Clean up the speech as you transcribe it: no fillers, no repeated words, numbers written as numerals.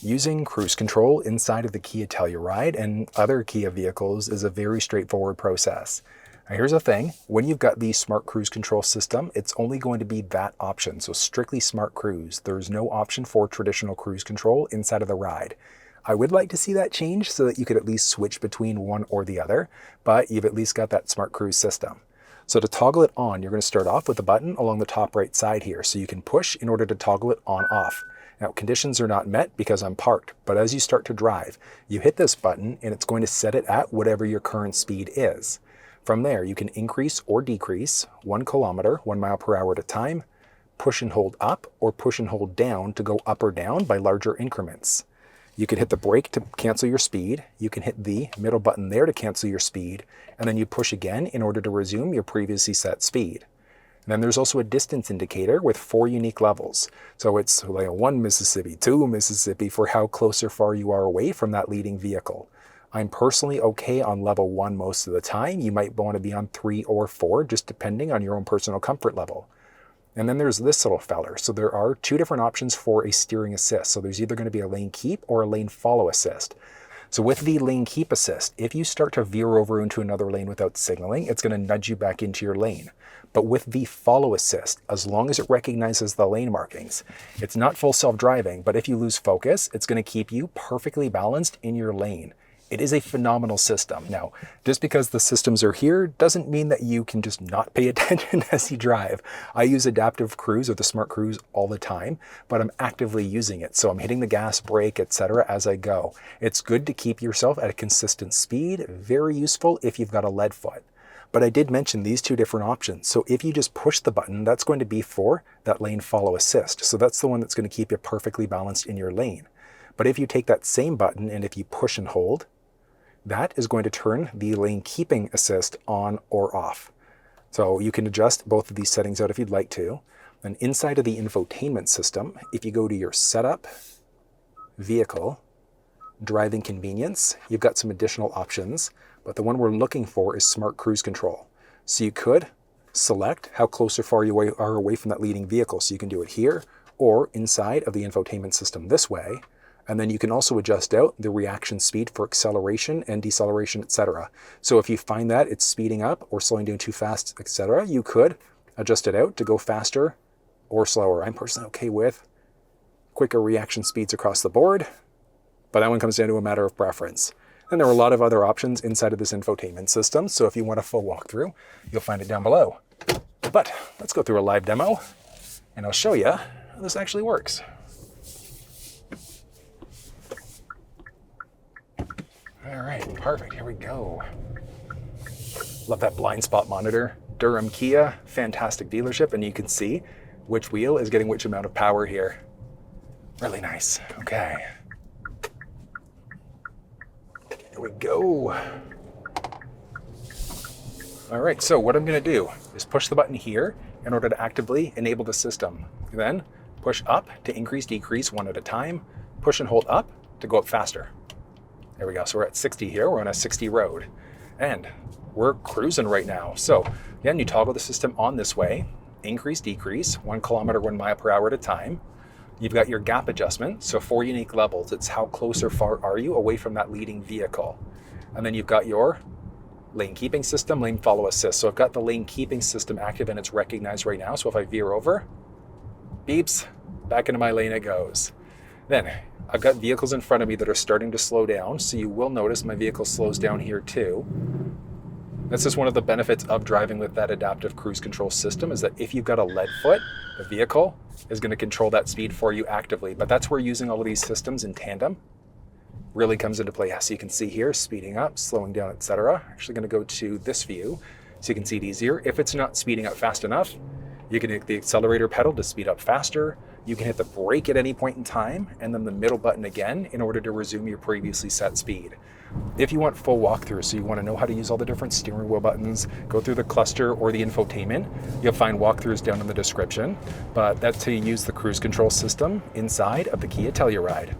Using cruise control inside of the Kia Telluride and other Kia vehicles is a very straightforward process. Now here's the thing, when you've got the smart cruise control system, it's only going to be that option, so strictly smart cruise. There's no option for traditional cruise control inside of the ride. I would like to see that change so that you could at least switch between one or the other, but you've at least got that smart cruise system. So to toggle it on, you're going to start off with a button along the top right side here, so you can push in order to toggle it on off. Now, conditions are not met because I'm parked, but as you start to drive, you hit this button and it's going to set it at whatever your current speed is. From there, you can increase or decrease 1 kilometer, 1 mile per hour at a time, push and hold up or push and hold down to go up or down by larger increments. You can hit the brake to cancel your speed, you can hit the middle button there to cancel your speed, and then you push again in order to resume your previously set speed. And then there's also a distance indicator with 4 unique levels. So it's like a 1 Mississippi, 2 Mississippi for how close or far you are away from that leading vehicle. I'm personally okay on level 1 most of the time. You might want to be on 3 or 4, just depending on your own personal comfort level. And then there's this little feller. So there are 2 different options for a steering assist. So there's either going to be a lane keep or a lane follow assist. So with the lane keep assist, if you start to veer over into another lane without signaling, it's going to nudge you back into your lane. But with the follow assist, as long as it recognizes the lane markings, it's not full self-driving, but if you lose focus, it's going to keep you perfectly balanced in your lane. It is a phenomenal system. Now, just because the systems are here doesn't mean that you can just not pay attention as you drive. I use adaptive cruise or the smart cruise all the time, but I'm actively using it. So I'm hitting the gas, brake, etc. as I go. It's good to keep yourself at a consistent speed. Very useful if you've got a lead foot. But I did mention these 2 different options. So if you just push the button, that's going to be for that lane follow assist. So that's the one that's going to keep you perfectly balanced in your lane. But if you take that same button and if you push and hold, that is going to turn the lane keeping assist on or off. So you can adjust both of these settings out if you'd like to. And inside of the infotainment system, if you go to your setup, vehicle, driving convenience, you've got some additional options, but the one we're looking for is smart cruise control. So you could select how close or far you are away from that leading vehicle. So you can do it here or inside of the infotainment system this way. And then you can also adjust out the reaction speed for acceleration and deceleration, etc. So if you find that it's speeding up or slowing down too fast, etc., you could adjust it out to go faster or slower. I'm personally okay with quicker reaction speeds across the board, but that one comes down to a matter of preference. And there are a lot of other options inside of this infotainment system, so if you want a full walkthrough, you'll find it down below. But let's go through a live demo, and I'll show you how this actually works. All right, perfect, here we go. Love that blind spot monitor. Durham Kia, fantastic dealership, and you can see which wheel is getting which amount of power here. Really nice, okay. Here we go. All right, so what I'm gonna do is push the button here in order to actively enable the system. Then push up to increase, decrease 1 at a time, push and hold up to go up faster. There we go, so we're at 60 here, we're on a 60 road. And we're cruising right now. So again, you toggle the system on this way, increase, decrease, 1 kilometer, 1 mile per hour at a time. You've got your gap adjustment, so 4 unique levels. It's how close or far are you away from that leading vehicle. And then you've got your lane keeping system, lane follow assist. So I've got the lane keeping system active and it's recognized right now. So if I veer over, beeps, back into my lane it goes. Then I've got vehicles in front of me that are starting to slow down, so you will notice my vehicle slows down here too. That's just one of the benefits of driving with that adaptive cruise control system, is that if you've got a lead foot, the vehicle is going to control that speed for you actively. But that's where using all of these systems in tandem really comes into play. So you can see here, speeding up, slowing down, etc. Actually going to go to this view so you can see it easier. If it's not speeding up fast enough, you can hit the accelerator pedal to speed up faster. You can hit the brake at any point in time, and then the middle button again in order to resume your previously set speed. If you want full walkthrough, so you want to know how to use all the different steering wheel buttons, go through the cluster or the infotainment, you'll find walkthroughs down in the description. But that's how you use the cruise control system inside of the Kia Telluride.